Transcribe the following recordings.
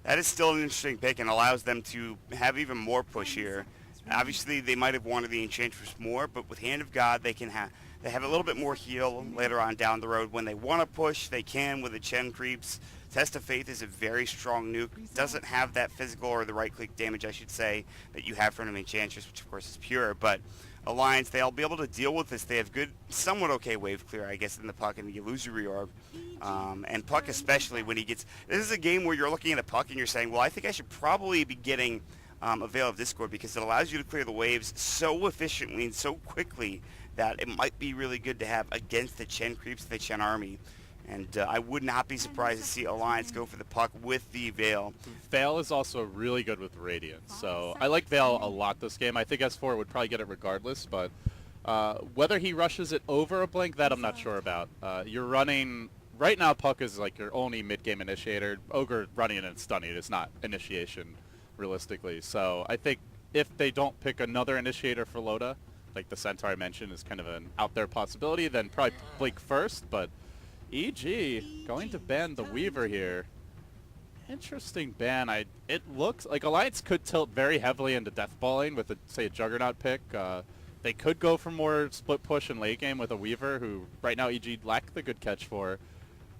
That is still an interesting pick and allows them to have even more push here. Obviously, they might have wanted the Enchantress more, but with Hand of God, they have a little bit more heal later on down the road. When they want to push, they can with the Chen creeps. Test of Faith is a very strong nuke. Doesn't have that physical or the right-click damage, I should say, that you have from an Enchantress, which of course is pure. But Alliance, they'll be able to deal with this. They have good, somewhat okay wave clear, I guess, in the Puck and the Illusory Orb. And Puck especially when he gets... This is a game where you're looking at a Puck and you're saying, well, I think I should probably be getting a Veil of Discord because it allows you to clear the waves so efficiently and so quickly that it might be really good to have against the Chen creeps, the Chen army. And I would not be surprised to see Alliance go for the Puck with the Veil. Veil is also really good with Radiant, so I like Veil a lot this game. I think S4 would probably get it regardless, but whether he rushes it over a blink, that I'm not sure about. You're running... Right now, Puck is like your only mid-game initiator. Ogre running it and stunning is not initiation, realistically. So I think if they don't pick another initiator for Loda, like the Centaur I mentioned is kind of an out there possibility, then probably blink first, but... EG going to ban the Weaver here. Interesting ban. It looks like Alliance could tilt very heavily into deathballing with, say, a Juggernaut pick. They could go for more split push in late game with a Weaver, who right now EG lack the good catch for.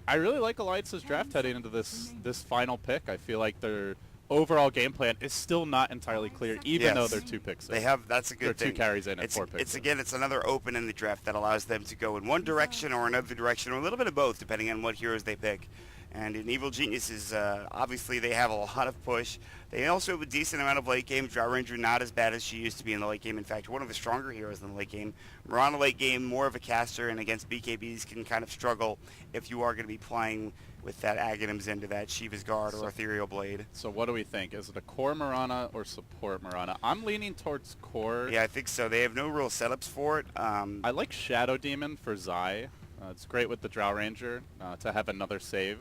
I really like Alliance's draft heading into this final pick. I feel like their overall game plan is still not entirely clear, even though they're 2 picks in. They have, that's a good thing. They're 2 carries in and 4 picks Again, it's another open in the draft that allows them to go in one direction or another direction, or a little bit of both, depending on what heroes they pick. And in Evil Geniuses, obviously they have a lot of push. They also have a decent amount of late game. Drow Ranger not as bad as she used to be in the late game. In fact, one of the stronger heroes in the late game. Mirana late game, more of a caster, and against BKBs can kind of struggle if you are going to be playing with that Aghanims into that Shiva's Guard or Ethereal Blade. So what do we think? Is it a core Mirana or support Mirana? I'm leaning towards core. Yeah, I think so. They have no real setups for it. I like Shadow Demon for Zai. It's great with the Drow Ranger to have another save.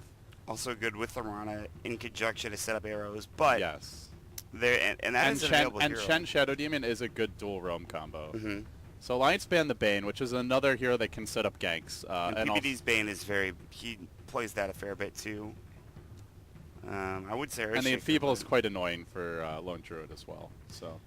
Also good with the Mirana in conjunction to set up arrows, but yes, and that is an available hero. And Shen Shadow Demon is a good dual roam combo. Mm-hmm. So Alliance ban the Bane, which is another hero that can set up ganks. And PPD's Bane is he plays that a fair bit too. I would say. And the Enfeeble is quite annoying for Lone Druid as well. So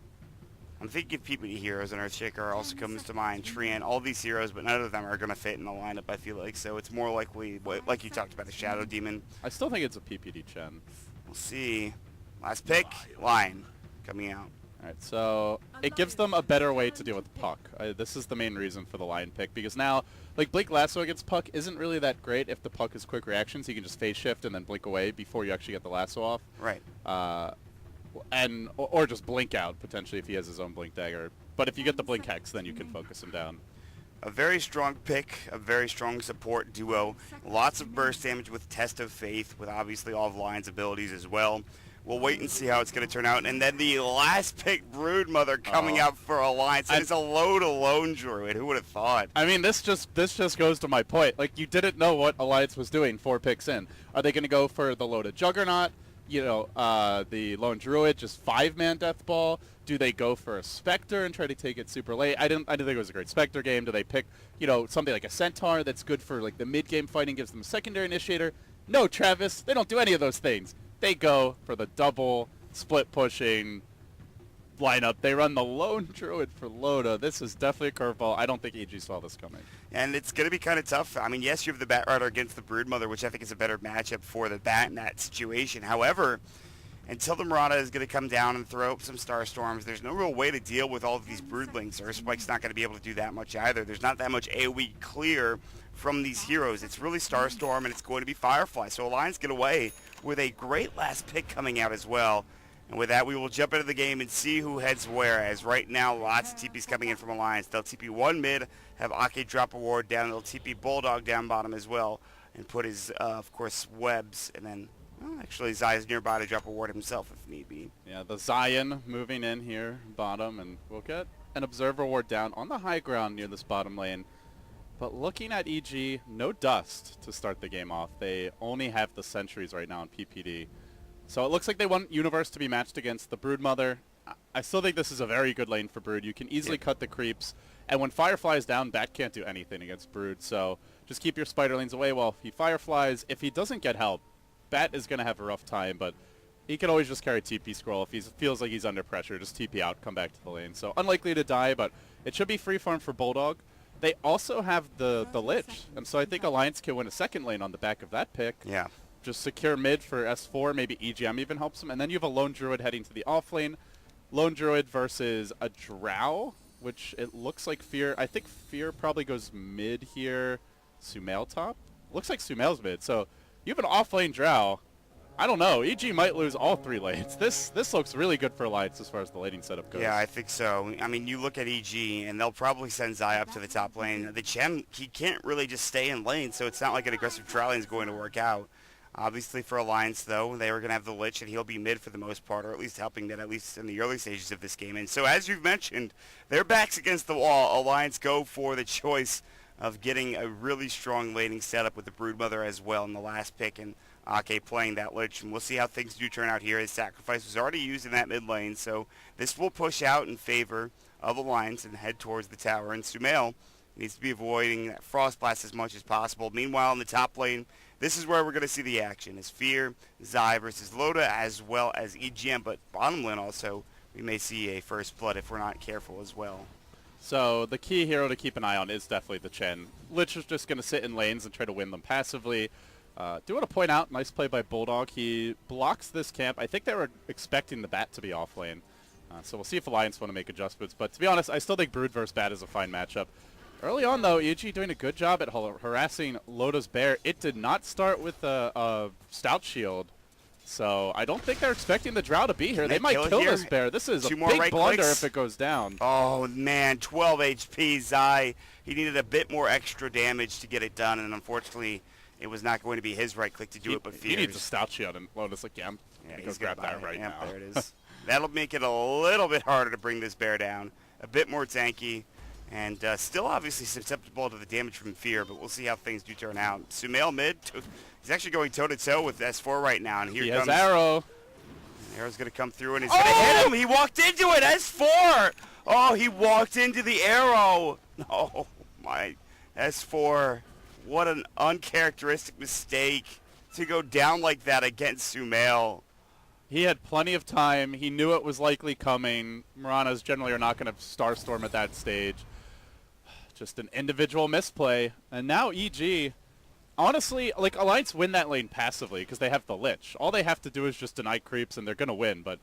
I'm thinking of PPD heroes, and Earthshaker also comes to mind. Treant, all these heroes, but none of them are going to fit in the lineup, I feel like. So it's more likely, like you talked about, a Shadow Demon. I still think it's a PPD Chen. We'll see. Last pick, Line, coming out. All right, so it gives them a better way to deal with Puck. This is the main reason for the Lion pick, because now, like, Blink Lasso against Puck isn't really that great if the Puck is quick reactions. You can just phase shift and then blink away before you actually get the Lasso off. Right. Or just blink out, potentially, if he has his own blink dagger. But if you get the blink hex, then you can focus him down. A very strong pick, a very strong support duo. Lots of burst damage with Test of Faith, with obviously all of Lion's abilities as well. We'll wait and see how it's going to turn out. And then the last pick, Broodmother, coming out for Alliance. And it's a load Lone Druid. Who would have thought? I mean, this just goes to my point. Like, you didn't know what Alliance was doing 4 picks in. Are they going to go for the loaded Juggernaut? You know, the Lone Druid, just 5-man Death Ball? Do they go for a Spectre and try to take it super late? I didn't think it was a great Spectre game. Do they pick, you know, something like a Centaur that's good for, like, the mid-game fighting, gives them a secondary initiator? No, Travis, they don't do any of those things. They go for the double split pushing lineup. They run the Lone Druid for Loda. This is definitely a curveball. I don't think EG saw this coming. And it's going to be kind of tough. I mean, yes, you have the Bat Rider against the Broodmother, which I think is a better matchup for the Bat in that situation. However, until the Mirana is going to come down and throw up some Star Storms, there's no real way to deal with all of these Broodlings. Earthspike's not going to be able to do that much either. There's not that much AoE clear from these heroes. It's really Starstorm, and it's going to be Firefly. So Alliance get away with a great last pick coming out as well. And with that, we will jump into the game and see who heads where, as right now, lots of TPs coming in from Alliance. They'll TP 1 mid, have Ake drop a ward down. They'll TP Bulldog down bottom as well, and put his, of course, webs. And then, well, actually, Zai's nearby to drop a ward himself if need be. Yeah, the Zion moving in here, bottom, and we'll get an Observer ward down on the high ground near this bottom lane. But looking at EG, no Dust to start the game off. They only have the Sentries right now in PPD. So it looks like they want Universe to be matched against the Broodmother. I still think this is a very good lane for Brood. You can easily cut the creeps. And when Firefly is down, Bat can't do anything against Brood. So just keep your Spider lanes away while he Fireflies. If he doesn't get help, Bat is going to have a rough time. But he can always just carry TP scroll if he feels like he's under pressure. Just TP out, come back to the lane. So unlikely to die, but it should be free farm for Bulldog. They also have the Lich, and so I think Alliance can win a second lane on the back of that pick. Yeah. Just secure mid for S4, maybe EGM even helps him. And then you have a Lone Druid heading to the off lane. Lone Druid versus a Drow, which it looks like Fear. I think Fear probably goes mid here. Sumail top? Looks like Sumail's mid. So you have an off lane Drow. I don't know. EG might lose all 3 lanes. This looks really good for Alliance as far as the laning setup goes. Yeah, I think so. I mean, you look at EG, and they'll probably send Zai up to the top lane. The Chen, he can't really just stay in lane, so it's not like an aggressive trial lane is going to work out. Obviously, for Alliance, though, they were going to have the Lich, and he'll be mid for the most part, or at least helping that, at least in the early stages of this game. And so, as you've mentioned, their backs against the wall. Alliance go for the choice of getting a really strong laning setup with the Broodmother as well in the last pick, and Ake playing that Lich, and we'll see how things do turn out here. His sacrifice was already used in that mid lane, so this will push out in favor of Alliance and head towards the tower. And Sumail needs to be avoiding that Frost Blast as much as possible. Meanwhile, in the top lane, this is where we're going to see the action. Is Fear, Zai versus Loda, as well as EGM, but bottom lane also, we may see a first blood if we're not careful as well. So the key hero to keep an eye on is definitely the Chen. Lich is just going to sit in lanes and try to win them passively. Do want to point out, nice play by Bulldog. He blocks this camp. I think they were expecting the Bat to be off lane. So we'll see if Alliance want to make adjustments. But to be honest, I still think Brood vs. Bat is a fine matchup. Early on, though, EG doing a good job at harassing Loda's Bear. It did not start with a Stout Shield. So I don't think they're expecting the Drow to be here. They might kill this Bear. This is a big blunder if it goes down. Oh, man, 12 HP. Zai, he needed a bit more extra damage to get it done, and unfortunately, it was not going to be his right click to do it, but Fear. He needs a Stout Shield, and Loda's like, yeah, I'm going to grab that right now. There it is. That'll make it a little bit harder to bring this Bear down. A bit more tanky, and still obviously susceptible to the damage from Fear, but we'll see how things do turn out. Sumail mid, he's actually going toe-to-toe with S4 right now, and here comes... He has Arrow. Arrow's going to come through, and he's going to hit him! He walked into it! S4! Oh, he walked into the Arrow! Oh, my... S4... What an uncharacteristic mistake to go down like that against Sumail. He had plenty of time. He knew it was likely coming. Miranas generally are not going to Starstorm at that stage. Just an individual misplay. And now EG, honestly, like Alliance win that lane passively because they have the Lich. All they have to do is just deny creeps and they're going to win. But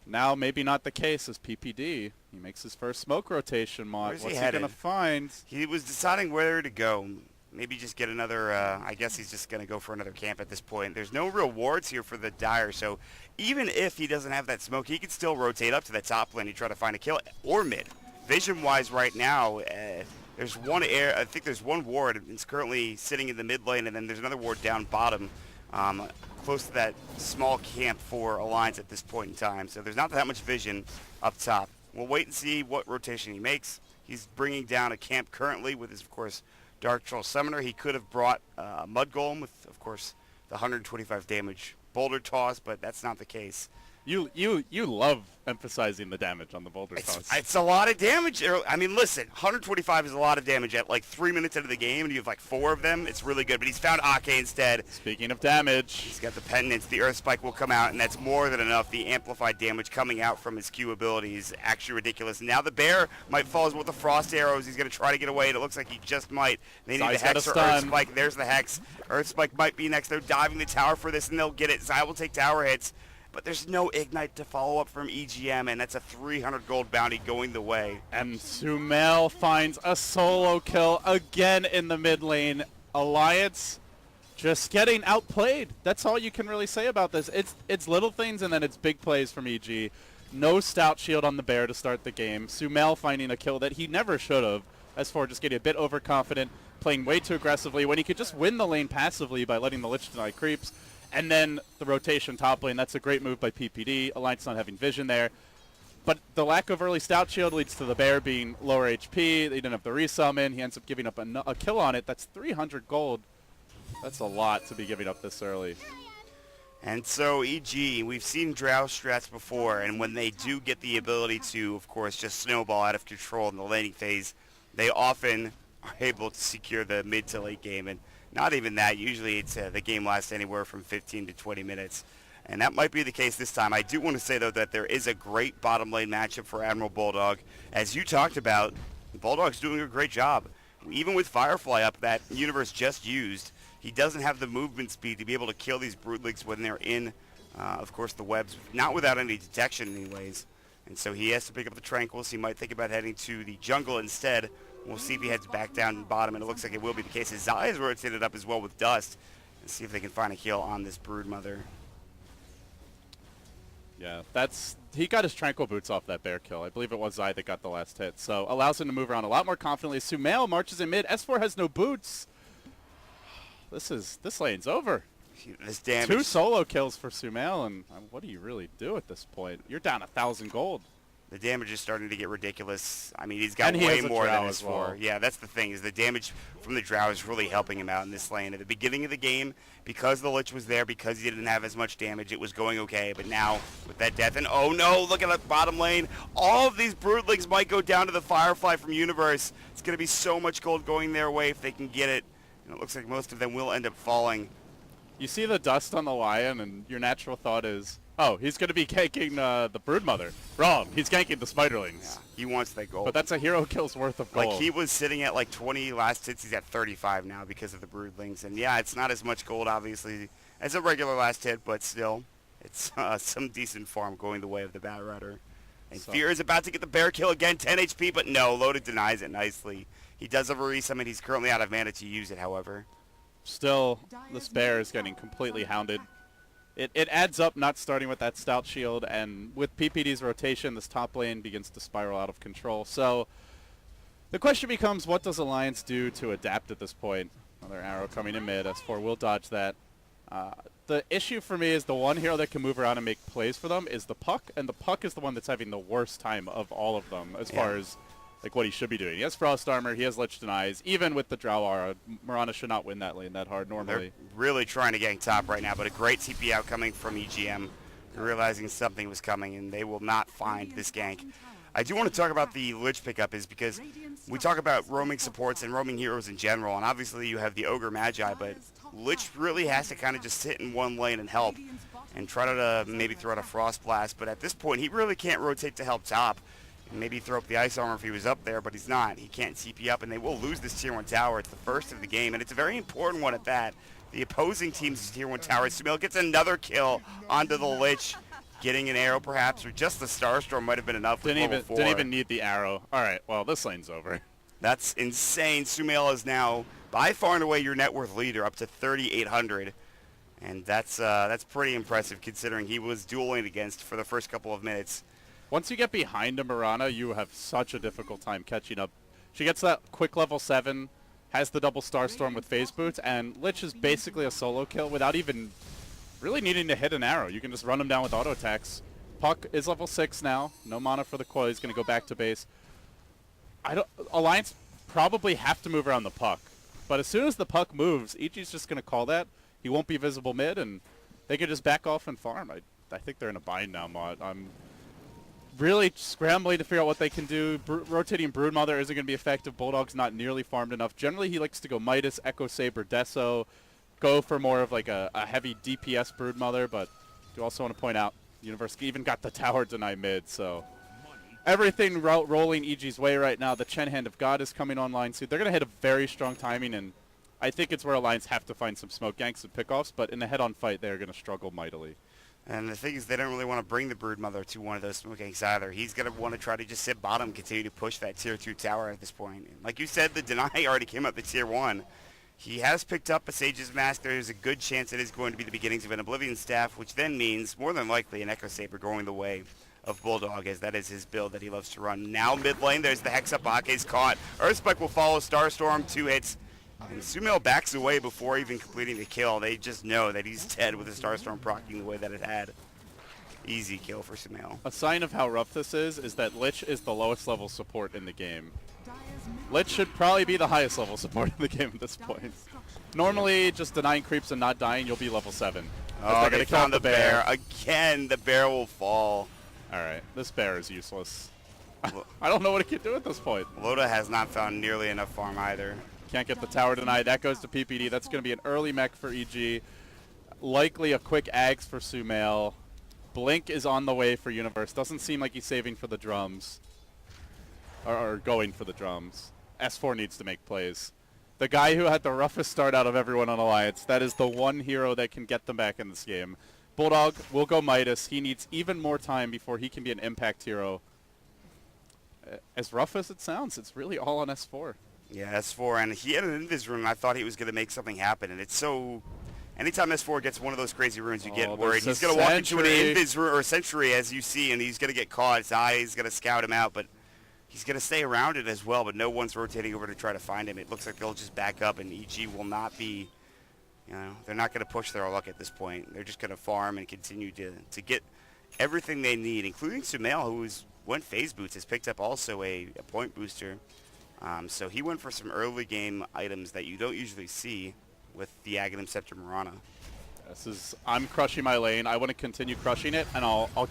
now maybe not the case as PPD. He makes his first smoke rotation mod. What's he going to find? He was deciding where to go. Maybe just get another, I guess he's just going to go for another camp at this point. There's no real wards here for the Dire, so even if he doesn't have that smoke, he can still rotate up to the top lane and try to find a kill, or mid. Vision-wise right now, there's one I think there's one ward. It's currently sitting in the mid lane, and then there's another ward down bottom, close to that small camp for Alliance at this point in time. So there's not that much vision up top. We'll wait and see what rotation he makes. He's bringing down a camp currently with his, of course, Dark Troll Summoner. He could have brought Mud Golem with, of course, the 125 damage Boulder Toss, but that's not the case. You love emphasizing the damage on the Boulder Toss. It's a lot of damage. I mean, listen, 125 is a lot of damage at like 3 minutes into the game, and you have like 4 of them. It's really good, but he's found Ake instead. Speaking of damage. He's got the Penance. The Earth Spike will come out, and that's more than enough. The amplified damage coming out from his Q ability is actually ridiculous. Now the Bear might fall with the Frost Arrows. He's going to try to get away, and it looks like he just might. They need the Hex or Earth Spike. There's the Hex. Earth Spike might be next. They're diving the tower for this, and they'll get it. Zai will take tower hits. But there's no Ignite to follow up from EGM, and that's a 300 gold bounty going the way. And Sumail finds a solo kill again in the mid lane. Alliance just getting outplayed. That's all you can really say about this. It's little things, and then it's big plays from EG. No Stout Shield on the Bear to start the game. Sumail finding a kill that he never should have. S4 just getting a bit overconfident, playing way too aggressively when he could just win the lane passively by letting the Lich deny creeps. And then the rotation top lane, that's a great move by PPD. Alliance not having vision there. But the lack of early Stout Shield leads to the Bear being lower HP. They didn't have the resummon. He ends up giving up a kill on it. That's 300 gold. That's a lot to be giving up this early. And so EG, we've seen Drow strats before, and when they do get the ability to, of course, just snowball out of control in the laning phase, they often are able to secure the mid to late game. And not even that. Usually it's the game lasts anywhere from 15 to 20 minutes. And that might be the case this time. I do want to say, though, that there is a great bottom lane matchup for Admiral Bulldog. As you talked about, Bulldog's doing a great job. Even with Firefly up that Universe just used, he doesn't have the movement speed to be able to kill these Broodlings when they're in, of course, the webs, not without any detection anyways. And so he has to pick up the Tranquils. He might think about heading to the jungle instead. We'll see if he heads back down to the bottom, and it looks like it will be the case. His Zai is rotated up as well with Dust, and see if they can find a kill on this Broodmother. Yeah, he got his Tranquil Boots off that bear kill. I believe it was Zai that got the last hit. So allows him to move around a lot more confidently. Sumail marches in mid. S4 has no boots. This lane's over. This damage. 2 solo kills for Sumail, and what do you really do at this point? You're down 1,000 gold. The damage is starting to get ridiculous. I mean, he's got And he way has a more drow than as S4. well. Yeah, that's the thing, is the damage from the Drow is really helping him out in this lane. At the beginning of the game, because the Lich was there, because he didn't have as much damage, it was going okay. But now, with that death, and oh no, look at that bottom lane. All of these Broodlings might go down to the Firefly from Universe. It's going to be so much gold going their way if they can get it. And it looks like most of them will end up falling. You see the dust on the Lion, and your natural thought is, oh, he's going to be ganking the Broodmother. Wrong. He's ganking the Spiderlings. Yeah, he wants that gold. But that's a hero kill's worth of gold. Like, he was sitting at like 20 last hits. He's at 35 now because of the Broodlings. And yeah, it's not as much gold, obviously, as a regular last hit, but still, it's some decent farm going the way of the Bat Rider. And Fear is about to get the bear kill again, 10 HP, but no, Loda denies it nicely. He does have a resummon. He's currently out of mana to use it, however. Still, this bear is getting completely hounded. It adds up not starting with that stout shield, and with PPD's rotation, this top lane begins to spiral out of control. So the question becomes, what does Alliance do to adapt at this point? Another arrow coming in mid. S4 will dodge that. The issue for me is the one hero that can move around and make plays for them is the Puck, and the Puck is the one that's having the worst time of all of them as far as like what he should be doing. He has Frost Armor, he has Lich Denies. Even with the Drow Aura, Mirana should not win that lane that hard normally. They're really trying to gank top right now, but a great TP out coming from EGM, realizing something was coming, and they will not find this gank. I do want to talk about the Lich pickup is because we talk about roaming supports and roaming heroes in general, and obviously you have the Ogre Magi, but Lich really has to kind of just sit in one lane and help and try to maybe throw out a Frost Blast, but at this point he really can't rotate to help top. Maybe throw up the Ice Armor if he was up there, but he's not. He can't TP up, and they will lose this Tier 1 tower. It's the first of the game, and it's a very important one at that. The opposing team's Tier 1 tower. Sumail gets another kill onto the Lich, getting an arrow perhaps, or just the Starstorm might have been enough with level 4. Didn't even need the arrow. All right, well, this lane's over. That's insane. Sumail is now by far and away your net worth leader, up to 3,800. And that's pretty impressive considering he was dueling against for the first couple of minutes. Once you get behind a Mirana, you have such a difficult time catching up. She gets that quick level 7, has the double Starstorm with Phase Boots, and Lich is basically a solo kill without even really needing to hit an arrow. You can just run him down with auto attacks. Puck is level 6 now. No mana for the coil. He's going to go back to base. Alliance probably have to move around the Puck. But as soon as the Puck moves, EG's just going to call that. He won't be visible mid, and they can just back off and farm. I think they're in a bind now, Mod. I'm really scrambling to figure out what they can do. Rotating Broodmother isn't going to be effective. Bulldog's not nearly farmed enough. Generally, he likes to go Midas, Echo Saber, Deso, go for more of like a heavy DPS Broodmother, but you also want to point out, Universe even got the tower deny mid, so everything rolling EG's way right now. The Chen Hand of God is coming online soon. They're going to hit a very strong timing, and I think it's where Alliance have to find some smoke ganks and pickoffs, but in the head-on fight, they're going to struggle mightily. And the thing is, they don't really want to bring the Broodmother to one of those smoke ganks either. He's going to want to try to just sit bottom, continue to push that Tier 2 tower at this point. And like you said, the deny already came up at Tier 1. He has picked up a Sage's Mask. There's a good chance it is going to be the beginnings of an Oblivion Staff, which then means, more than likely, an Echo Saber going the way of Bulldog, as that is his build that he loves to run. Now mid lane, there's the Hex Up. Ake's caught. Earthspike will follow. Starstorm, 2 hits. And Sumail backs away before even completing the kill. They just know that he's dead with the Starstorm proccing the way that it had. Easy kill for Sumail. A sign of how rough this is that Lich is the lowest level support in the game. Lich should probably be the highest level support in the game at this point. Normally, just denying creeps and not dying, you'll be level 7. Oh, they found the bear. Again, the bear will fall. Alright, this bear is useless. I don't know what it can do at this point. Loda has not found nearly enough farm either. Can't get the tower denied. That goes to PPD. That's going to be an early mech for EG. Likely a quick Ags for Sumail. Blink is on the way for Universe. Doesn't seem like he's saving for the drums. Or going for the drums. S4 needs to make plays. The guy who had the roughest start out of everyone on Alliance, that is the one hero that can get them back in this game. Bulldog will go Midas. He needs even more time before he can be an impact hero. As rough as it sounds, it's really all on S4. Yeah, S4, and he had an invis rune, and I thought he was going to make something happen, and it's so... Anytime S4 gets one of those crazy runes, you get worried. He's going to walk into an invis rune or a sentry, as you see, and he's going to get caught. His eye is going to scout him out, but he's going to stay around it as well, but no one's rotating over to try to find him. It looks like they'll just back up, and EG will not be... You know, they're not going to push their luck at this point. They're just going to farm and continue to get everything they need, including Sumail, who's went phase boots, has picked up also a point booster. So he went for some early game items that you don't usually see with the Aghanim Scepter Mirana. I'm crushing my lane. I want to continue crushing it, and I'll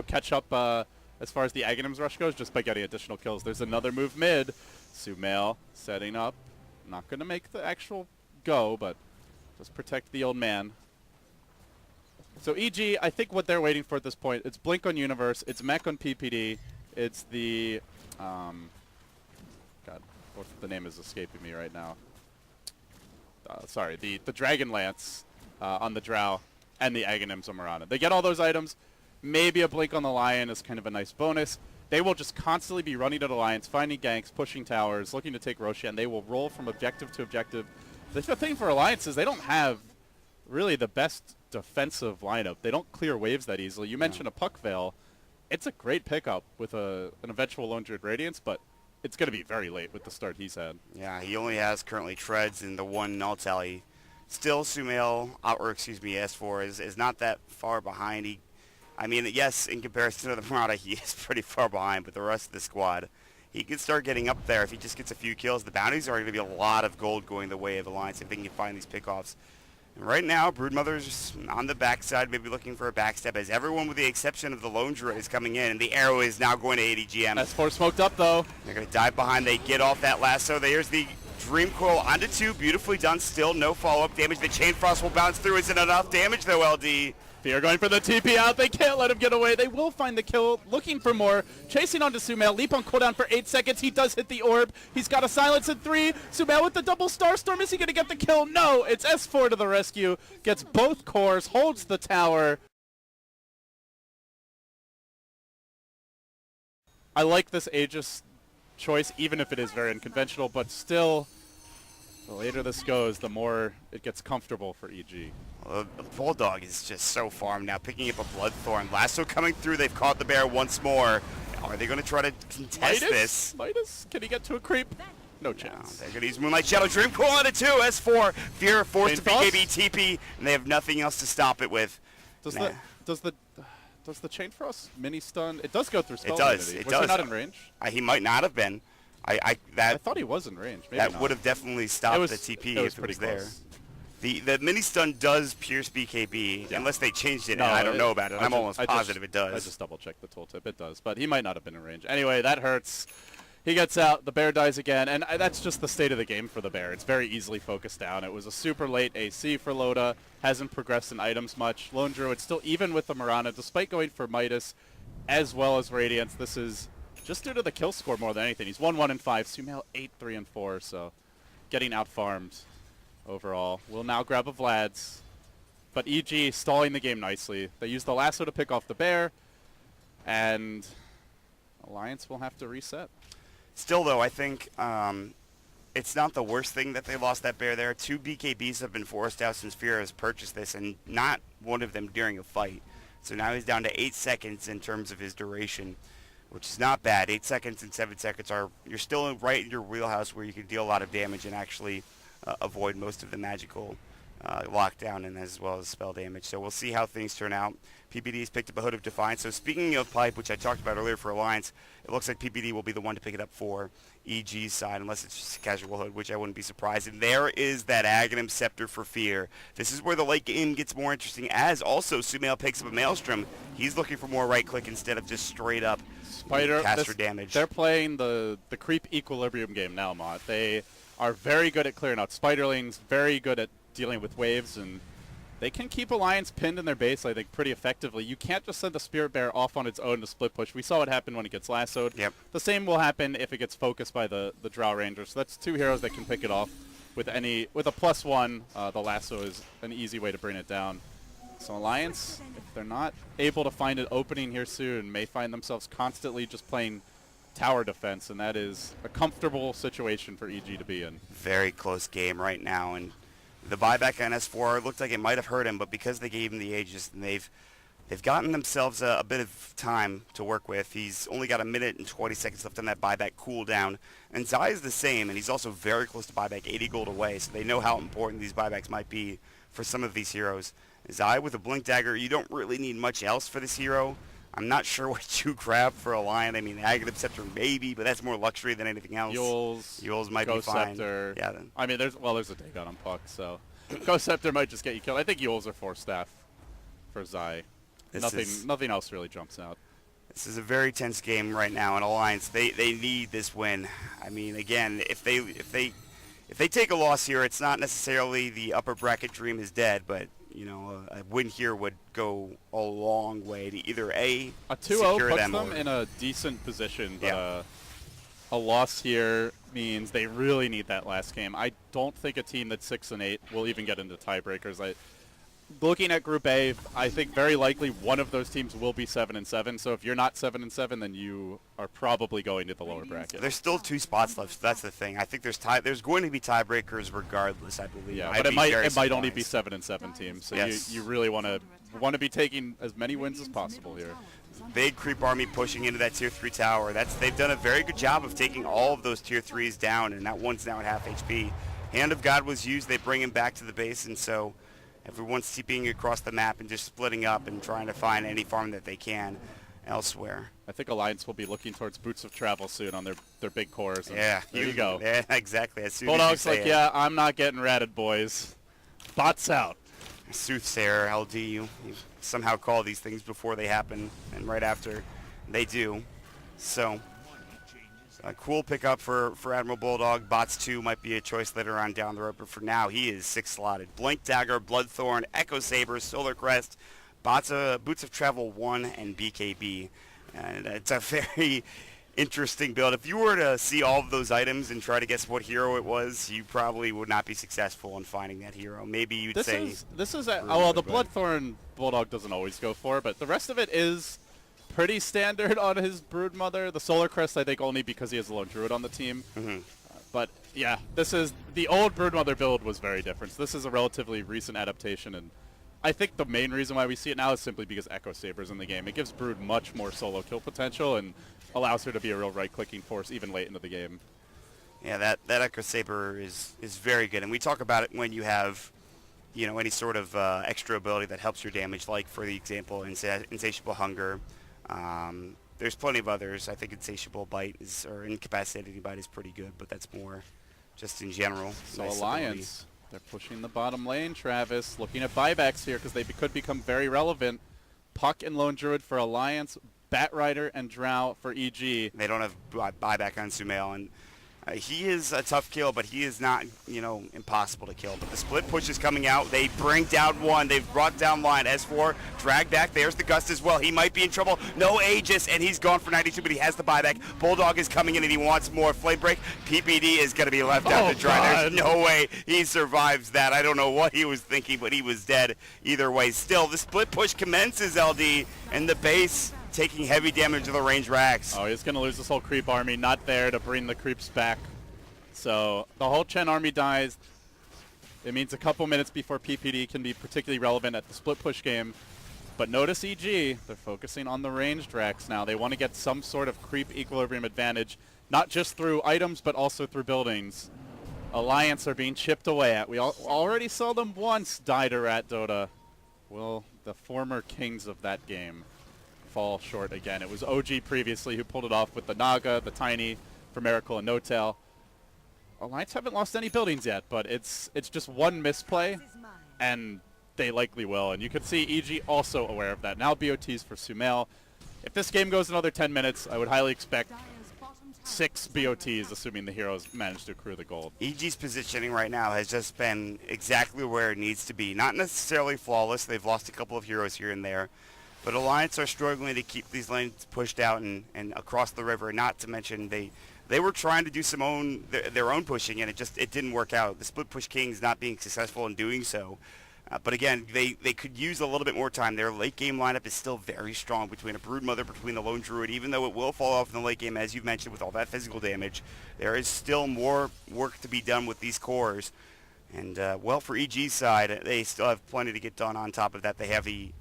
catch up as far as the Aghanim's rush goes just by getting additional kills. There's another move mid. Sumail setting up. Not going to make the actual go, but just protect the old man. So EG, I think what they're waiting for at this point, it's Blink on Universe, it's Mech on PPD, it's the, God, the name is escaping me right now. Sorry, the Dragon Lance on the Drow, and the Aghanim's on Mirana. They get all those items. Maybe a Blink on the Lion is kind of a nice bonus. They will just constantly be running at Alliance, finding ganks, pushing towers, looking to take Roshan. They will roll from objective to objective. The thing for Alliance is they don't have really the best defensive lineup. They don't clear waves that easily. You mentioned a Puck Veil. It's a great pickup with an eventual Lone Druid Radiance, but it's going to be very late with the start he's had. Yeah, he only has currently Treads and the one null tally. Still, Sumail, or excuse me, S4 is not that far behind. I mean, yes, in comparison to the Murata, he is pretty far behind, but the rest of the squad, he can start getting up there if he just gets a few kills. The bounties are going to be a lot of gold going the way of Alliance if they can find these pickoffs. And right now, Broodmother's on the backside, maybe looking for a backstep, as everyone with the exception of the Lone Druid is coming in, and the arrow is now going to ADGM. S4 smoked up, though. They're going to dive behind. They get off that lasso. There's the Dream Coil onto 2. Beautifully done. Still no follow-up damage. The Chain Frost will bounce through. Isn't enough damage, though, LD. Fear going for the TP out. They can't let him get away. They will find the kill. Looking for more. Chasing onto Sumail. Leap on cooldown for 8 seconds. He does hit the orb. He's got a silence at 3. Sumail with the double Starstorm. Is he going to get the kill? No. It's S4 to the rescue. Gets both cores. Holds the tower. I like this Aegis choice, even if it is very unconventional, but still, the later this goes, the more it gets comfortable for EG. Well, the Bulldog is just so farmed now, picking up a Bloodthorn. Lasso coming through. They've caught the bear once more. Are they going to try to contest this? Midas? Can he get to a creep? No chance. They're going to use Moonlight Shadow. Dream Coil on it too. S4. Fear forced to BKB TP, and they have nothing else to stop it with. Does the Chain Frost mini stun? It does go through spell. It does. Immunity. It Was does. he not in range? He might not have been. I thought he was in range. Maybe that not. would have definitely stopped the TP if it was there. Close. The mini stun does pierce BKB, unless they changed it, No, and I don't know about it. I'm almost positive it does. I just double-checked the tooltip. It does, but he might not have been in range. Anyway, that hurts. He gets out. The bear dies again, and that's just the state of the game for the bear. It's very easily focused down. It was a super late AC for Loda. Hasn't progressed in items much. Lone Druid still even with the Mirana, despite going for Midas as well as Radiance. This is just due to the kill score more than anything. He's 1-1 and 5. Sumail 8-3 and 4, so getting out-farmed overall. We'll now grab a Vlad's, but EG stalling the game nicely. They use the lasso to pick off the bear, and Alliance will have to reset. Still, though, I think it's not the worst thing that they lost that bear there. 2 BKBs have been forced out since Fear has purchased this, and not one of them during a fight. So now he's down to 8 seconds in terms of his duration, which is not bad. 8 seconds and 7 seconds you're still right in your wheelhouse where you can deal a lot of damage and actually avoid most of the magical lockdown and as well as spell damage. So we'll see how things turn out. PPD's picked up a Hood of Defiance. So speaking of Pipe, which I talked about earlier for Alliance, it looks like PPD will be the one to pick it up for EG's side, unless it's just a casual Hood, which I wouldn't be surprised. And there is that Aghanim Scepter for Fear. This is where the late game gets more interesting, as also Sumail picks up a Maelstrom. He's looking for more right click instead of just straight up caster damage. They're playing the creep equilibrium game now, Mott. They are very good at clearing out spiderlings, very good at dealing with waves, and they can keep Alliance pinned in their base, I think, pretty effectively. You can't just send the Spirit Bear off on its own to split push. We saw what happened when it gets lassoed. Yep. The same will happen if it gets focused by the Drow Ranger. So that's 2 heroes that can pick it off. With a +1, the lasso is an easy way to bring it down. So Alliance, if they're not able to find an opening here soon, may find themselves constantly just playing tower defense, and that is a comfortable situation for EG to be in. Very close game right now, and the buyback on S4 looked like it might have hurt him, but because they gave him the Aegis, and they've gotten themselves a bit of time to work with. He's only got 1 minute and 20 seconds left on that buyback cooldown, and Zai is the same, and he's also very close to buyback, 80 gold away, so they know how important these buybacks might be for some of these heroes. Zai with a Blink Dagger, you don't really need much else for this hero. I'm not sure what you grab for a Lion. I mean, Aghanim Scepter maybe, but that's more luxury than anything else. Yules might Ghost be fine. Scepter. Yeah. Then. I mean, there's a Dagon on Puck, so Ghost Scepter might just get you killed. I think Yules are 4 staff for Zai. Nothing else really jumps out. This is a very tense game right now in Alliance. They need this win. I mean, again, if they take a loss here, it's not necessarily the upper bracket dream is dead, but you know, a win here would go a long way to either a 2-0 secure puts them in a decent position, but yeah. A loss here means they really need that last game. I don't think a team that's 6-8 will even get into tiebreakers. Looking at Group A, I think very likely one of those teams will be 7-7. So if you're not 7-7, then you are probably going to the lower bracket. There's still 2 spots left. So that's the thing. I think there's going to be tiebreakers regardless. I believe. Yeah, but it might only be 7-7 teams. So yes. you really want to be taking as many wins as possible here. Big creep army pushing into that tier 3 tower. They've done a very good job of taking all of those tier 3s down, and that one's now at half HP. Hand of God was used. They bring him back to the base, and so everyone's TPing across the map and just splitting up and trying to find any farm that they can elsewhere. I think Alliance will be looking towards Boots of Travel soon on their big cores. Yeah, there you go. Yeah, exactly. As soon Bulldog's as you say like, it. yeah, I'm not getting ratted, boys. Bots out. Soothsayer, LD, you somehow call these things before they happen, and right after they do. So, a cool pickup for Admiral Bulldog. Bots 2 might be a choice later on down the road, but for now, he is 6-slotted. Blink Dagger, Bloodthorn, Echo Saber, Solar Crest, Boots of Travel 1, and BKB. And it's a very interesting build. If you were to see all of those items and try to guess what hero it was, you probably would not be successful in finding that hero. Maybe you'd say... This is the Bloodthorn Bulldog doesn't always go for, but the rest of it is pretty standard on his Broodmother. The Solar Crest, I think, only because he has a lone Druid on the team. Mm-hmm. But yeah, the old Broodmother build was very different. So this is a relatively recent adaptation, and I think the main reason why we see it now is simply because Echo Saber's in the game. It gives Brood much more solo kill potential and allows her to be a real right-clicking force even late into the game. Yeah, that Echo Saber is very good, and we talk about it when you have, you know, any sort of extra ability that helps your damage, like for the example, Insatiable Hunger. There's plenty of others. I think Insatiable Bite or Incapacitating Bite is pretty good, but that's more just in general. So nice Alliance, they're pushing the bottom lane, Travis. Looking at buybacks here because they could become very relevant. Puck and Lone Druid for Alliance, Bat Rider and Drow for EG. They don't have buyback on Sumail, and he is a tough kill, but he is not, you know, impossible to kill. But the split push is coming out. They bring down one. They've brought down line. S4 drag back. There's the Gust as well. He might be in trouble. No Aegis, and he's gone for 92, but he has the buyback. Bulldog is coming in, and he wants more. Flame Break. PPD is going to be left out to dry. God. There's no way he survives that. I don't know what he was thinking, but he was dead either way. Still, the split push commences, LD, and the base taking heavy damage to the range racks. Oh, he's going to lose this whole creep army. Not there to bring the creeps back. So the whole Chen army dies. It means a couple minutes before PPD can be particularly relevant at the split push game. But notice EG, they're focusing on the ranged racks now. They want to get some sort of creep equilibrium advantage, not just through items, but also through buildings. Alliance are being chipped away at. We already saw them once die to Rat Dota. Will the former kings of that game fall short again? It was OG previously who pulled it off with the Naga, the Tiny, for Miracle and No Tail. Alliance haven't lost any buildings yet, but it's just one misplay, and they likely will. And you could see EG also aware of that. Now BOTs for Sumail. If this game goes another 10 minutes, I would highly expect 6 BOTs, assuming the heroes manage to accrue the gold. EG's positioning right now has just been exactly where it needs to be. Not necessarily flawless. They've lost a couple of heroes here and there. But Alliance are struggling to keep these lanes pushed out and across the river. Not to mention they were trying to do their own pushing, and it didn't work out. The split push Kings not being successful in doing so. But again, they could use a little bit more time. Their late game lineup is still very strong between a Broodmother, between the Lone Druid. Even though it will fall off in the late game, as you mentioned, with all that physical damage, there is still more work to be done with these cores. And well, for EG's side, they still have plenty to get done. On top of that, they have the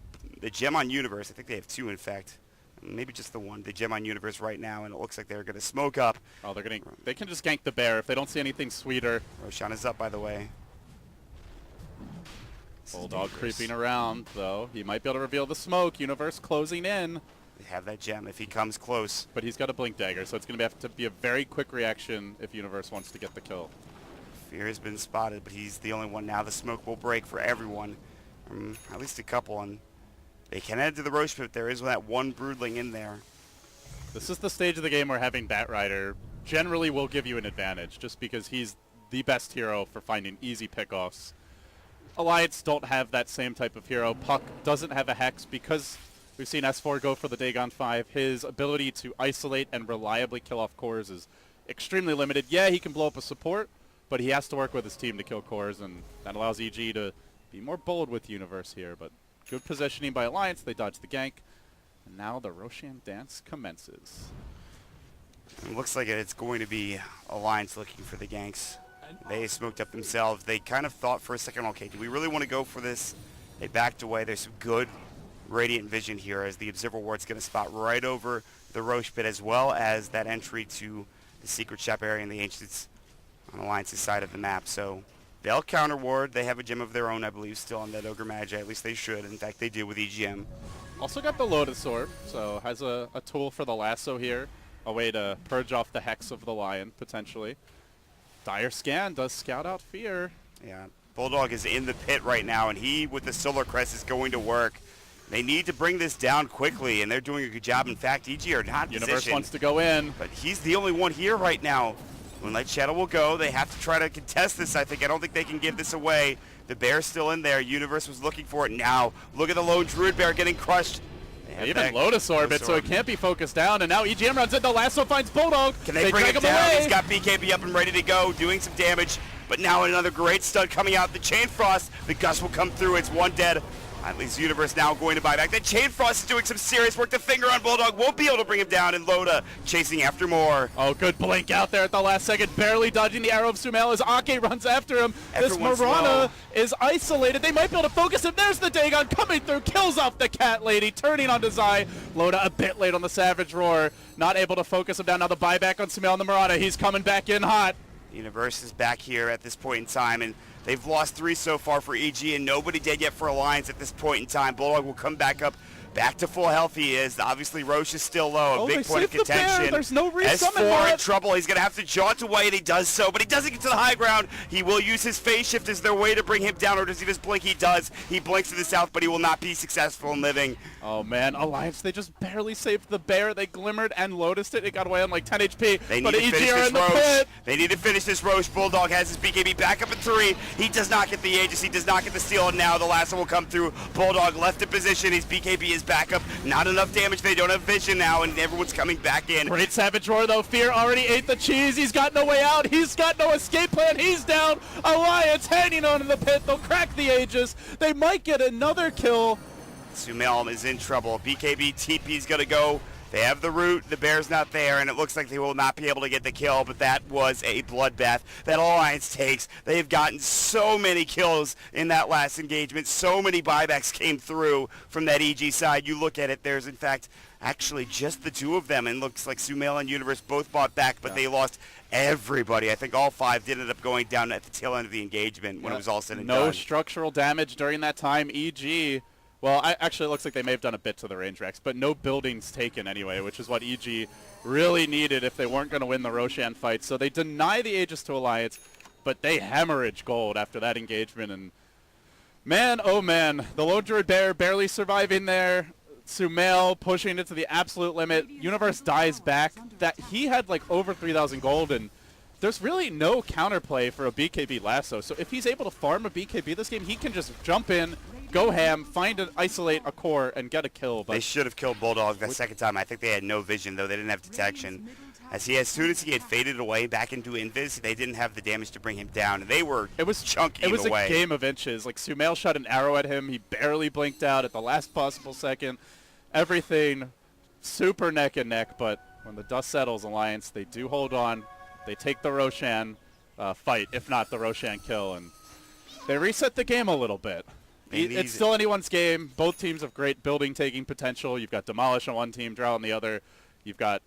gem on Universe. I think they have 2, in fact. Maybe just the one, the gem on Universe right now, and it looks like they're going to smoke up. Oh, they can just gank the bear if they don't see anything sweeter. Roshan is up, by the way. Bulldog creeping around, though. He might be able to reveal the smoke. Universe closing in. They have that gem if he comes close. But he's got a blink dagger, so it's going to have to be a very quick reaction if Universe wants to get the kill. Fear has been spotted, but he's the only one now. The smoke will break for everyone, at least a couple, and they can head to the Roche Pit. There is that one Broodling in there. This is the stage of the game where having Batrider generally will give you an advantage, just because he's the best hero for finding easy pickoffs. Alliance don't have that same type of hero. Puck doesn't have a Hex because we've seen S4 go for the Dagon 5. His ability to isolate and reliably kill off cores is extremely limited. Yeah, he can blow up a support, but he has to work with his team to kill cores, and that allows EG to be more bold with Universe here. But good positioning by Alliance. They dodge the gank. And now the Roshan dance commences. It looks like it's going to be Alliance looking for the ganks. They smoked up themselves. They kind of thought for a second, okay, do we really want to go for this? They backed away. There's some good Radiant vision here as the Observer Ward's going to spot right over the Roche Pit, as well as that entry to the Secret Shop area and the Ancients on Alliance's side of the map. So they'll counter ward. They have a gem of their own, I believe, still on that Ogre Magi. At least they should. In fact, they do with EGM. Also got the Lotus Orb, so has a tool for the lasso here. A way to purge off the Hex of the Lion, potentially. Dire Scan does scout out Fear. Yeah, Bulldog is in the pit right now, and he, with the Solar Crest, is going to work. They need to bring this down quickly, and they're doing a good job. In fact, EG are not Universe positioned, wants to go in. but he's the only one here right now. Moonlight Shadow will go. They have to try to contest this, I think. I don't think they can give this away. The Bear's still in there. Universe was looking for it now. Look at the Lone Druid Bear getting crushed. They even Lotus Orb it, so it can't be focused down. And now EGM runs into Lasso, finds Bulldog. Can they bring drag him him down? away. He's got BKB up and ready to go, doing some damage. But now another great stun coming out. The Chain Frost. The Gust will come through. It's one dead. At least Universe now going to buy back. The Chain Frost is doing some serious work. The finger on Bulldog won't be able to bring him down, and Loda chasing after more. Oh, good blink out there at the last second, barely dodging the arrow of Sumail as Ake runs after him. Everyone's this Mirana low. is isolated. They might be able to focus him. There's the Dagon coming through, kills off the Cat Lady, turning onto Zai. Loda a bit late on the Savage Roar, not able to focus him down. Now the buyback on Sumail and the Mirana. He's coming back in hot. Universe is back here at this point in time, and they've lost 3 so far for EG, and nobody dead yet for Alliance at this point in time. Bulldog will come back up. Back to full health he is. Obviously, Roche is still low. A big point of contention. There's no resummon S4 in trouble. He's going to have to jaunt away, and he does so, but he doesn't get to the high ground. He will use his phase shift as their way to bring him down, or does he just blink? He does. He blinks to the south, but he will not be successful in living. Oh, man. Alliance, they just barely saved the bear. They glimmered and lotused it. It got away on like 10 HP. They need but to EG finish are this in the Roche. pit. They need to finish this Roche. Bulldog has his BKB back up at 3. He does not get the Aegis. He does not get the steal, and now the lasso will come through. Bulldog left in position. His BKB is back up. Not enough damage. They don't have vision now, and everyone's coming back in. Great Savage Roar, though. Fear already ate the cheese. He's got no way out. He's got no escape plan. He's down. Alliance hanging on to the pit. They'll crack the Aegis. They might get another kill. Sumail is in trouble. BKB TP's going to go. They have the root. The Bear's not there, and it looks like they will not be able to get the kill, but that was a bloodbath that Alliance takes. They've gotten so many kills in that last engagement. So many buybacks came through from that EG side. You look at it, there's, in fact, actually just the 2 of them, and looks like Sumail and Universe both bought back, but they lost everybody. I think all 5 did end up going down at the tail end of the engagement when it was all said and done. No structural damage during that time. EG... Well, actually, it looks like they may have done a bit to the range Rex, but no buildings taken anyway, which is what EG really needed if they weren't going to win the Roshan fight. So they deny the Aegis to Alliance, but they hemorrhage gold after that engagement. And man, oh man, the Lone Druid Bear barely surviving there. Sumail pushing it to the absolute limit. Universe dies back. That he had like over 3,000 gold, and there's really no counterplay for a BKB lasso. So if he's able to farm a BKB this game, he can just jump in, go ham, isolate a core, and get a kill. But they should have killed Bulldog that second time. I think they had no vision, though. They didn't have detection. As soon as he had faded away back into Invis, they didn't have the damage to bring him down. They were chunking him away. It was a game of inches. Like, Sumail shot an arrow at him. He barely blinked out at the last possible second. Everything super neck and neck, but when the dust settles, Alliance, they do hold on. They take the Roshan fight, if not the Roshan kill, and they reset the game a little bit. It's still anyone's game. Both teams have great building-taking potential. You've got Demolish on one team, Drow on the other. You've got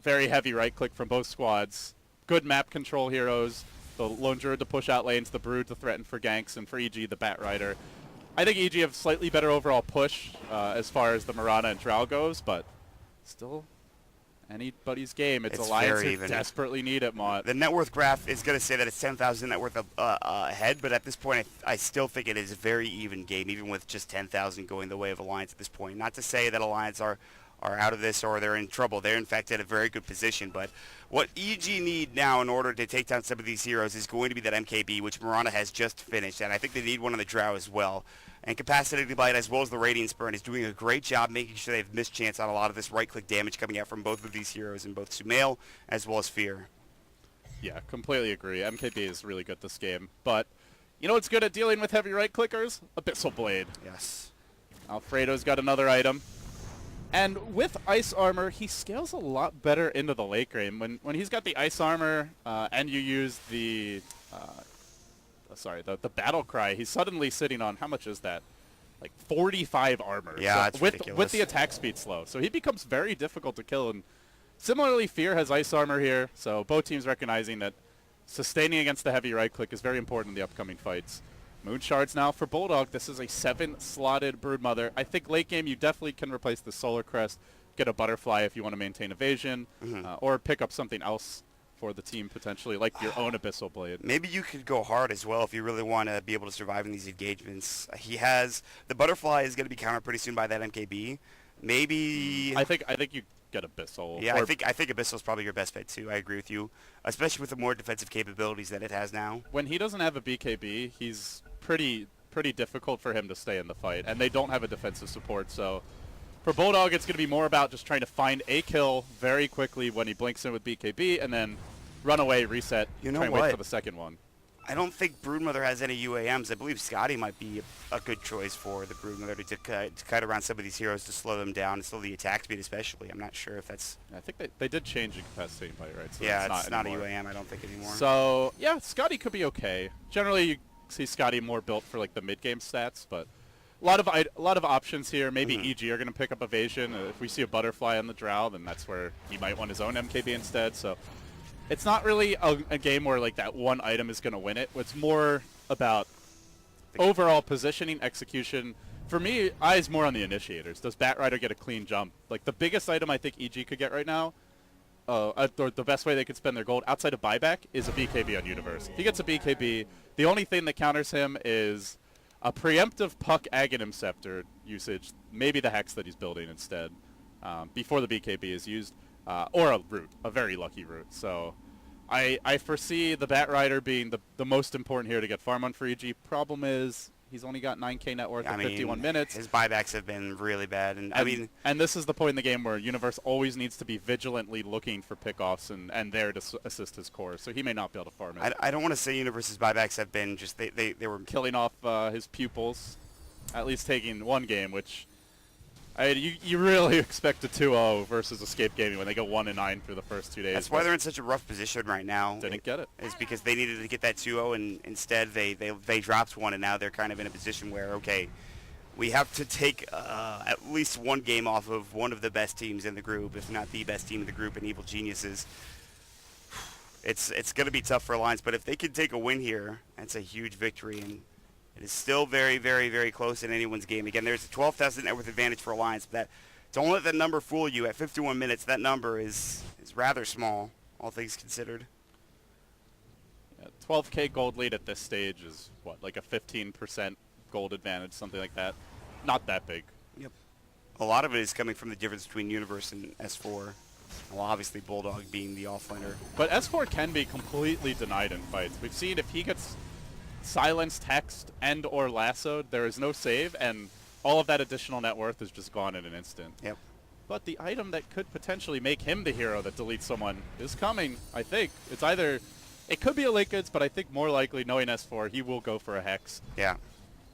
very heavy right-click from both squads. Good map control heroes. The Lone Druid to push out lanes, the Brood to threaten for ganks, and for EG, the Bat Rider. I think EG have slightly better overall push as far as the Mirana and Drow goes, but still anybody's game. It's Alliance who desperately need it, Mott. The net worth graph is going to say that it's 10,000 net worth ahead, but at this point, I still think it is a very even game, even with just 10,000 going the way of Alliance at this point. Not to say that Alliance are out of this or they're in trouble. They're, in fact, at a very good position, but what EG need now in order to take down some of these heroes is going to be that MKB, which Mirana has just finished, and I think they need one on the Drow as well. And Capacity to Bite, as well as the Radiance Burn, is doing a great job making sure they have missed chance on a lot of this right-click damage coming out from both of these heroes, in both Sumail as well as Fear. Yeah, completely agree. MKB is really good this game, but you know what's good at dealing with heavy right-clickers? Abyssal Blade. Yes. Alfredo's got another item. And with Ice Armor, he scales a lot better into the late game. When he's got the Ice Armor and you use the the Battle Cry, he's suddenly sitting on, how much is that? Like 45 armor. Yeah, so it's ridiculous. With the attack speed slow. So he becomes very difficult to kill. And similarly, Fear has Ice Armor here. So both teams recognizing that sustaining against the heavy right click is very important in the upcoming fights. Moon Shards now for Bulldog. This is a 7-slotted Broodmother. I think late game you definitely can replace the Solar Crest, get a Butterfly if you want to maintain evasion, or pick up something else for the team potentially, like your own Abyssal Blade. Maybe you could go hard as well if you really want to be able to survive in these engagements. He has the Butterfly is going to be countered pretty soon by that MKB. Maybe I think you get Abyssal. Yeah, I think Abyssal is probably your best bet too. I agree with you, especially with the more defensive capabilities that it has now. When he doesn't have a BKB, he's pretty difficult for him to stay in the fight, and they don't have a defensive support, so for Bulldog, it's going to be more about just trying to find a kill very quickly when he blinks in with BKB, and then run away, reset, try and wait for the second one. I don't think Broodmother has any UAMs. I believe Scotty might be a good choice for the Broodmother to cut around some of these heroes to slow them down and slow the attack speed especially. I'm not sure if that's... I think they did change the capacity bite, right? So yeah, it's not a UAM, I don't think, anymore. So, yeah, Scotty could be okay. Generally, you see Scotty more built for like the mid-game stats, but a lot of options here. Maybe EG are going to pick up evasion. If we see a Butterfly on the Drow, then that's where he might want his own MKB instead. So it's not really a game where like that one item is going to win it. It's more about overall positioning, execution. For me, eyes more on the initiators. Does Bat Rider get a clean jump? Like the biggest item I think EG could get right now, the best way they could spend their gold outside of buyback is a BKB on Universe. If he gets a BKB, the only thing that counters him is a preemptive Puck Aghanim Scepter usage, maybe the Hex that he's building instead, before the BKB is used, or a root, a very lucky root. So I foresee the Bat Rider being the most important here to get farm on for EG. Problem is, he's only got 9k net worth in 51 minutes. His buybacks have been really bad, and this is the point in the game where Universe always needs to be vigilantly looking for pickoffs and there to assist his core, so he may not be able to farm it. I don't want to say Universe's buybacks have been just they were killing off his pupils, at least taking one game, which you really expect a 2-0 versus Escape Gaming when they go 1-9 for the first 2 days. That's why they're in such a rough position right now. Didn't get it. Is because they needed to get that 2-0, and instead they dropped one, and now they're kind of in a position where, okay, we have to take at least one game off of one of the best teams in the group, if not the best team in the group, in Evil Geniuses. It's going to be tough for Alliance, but if they can take a win here, that's a huge victory, and it is still very, very, very close in anyone's game. Again, there's a 12,000 net worth advantage for Alliance, but don't let that number fool you. At 51 minutes, that number is rather small, all things considered. Yeah, 12k gold lead at this stage is, what, like a 15% gold advantage, something like that? Not that big. Yep. A lot of it is coming from the difference between Universe and S4. Well, obviously Bulldog being the offlaner. But S4 can be completely denied in fights. We've seen if he gets silenced, hexed, and or lassoed, there is no save, and all of that additional net worth is just gone in an instant. Yep. But the item that could potentially make him the hero that deletes someone is coming, I think. It's either... It could be a late goods, but I think more likely, knowing S4, he will go for a hex. Yeah.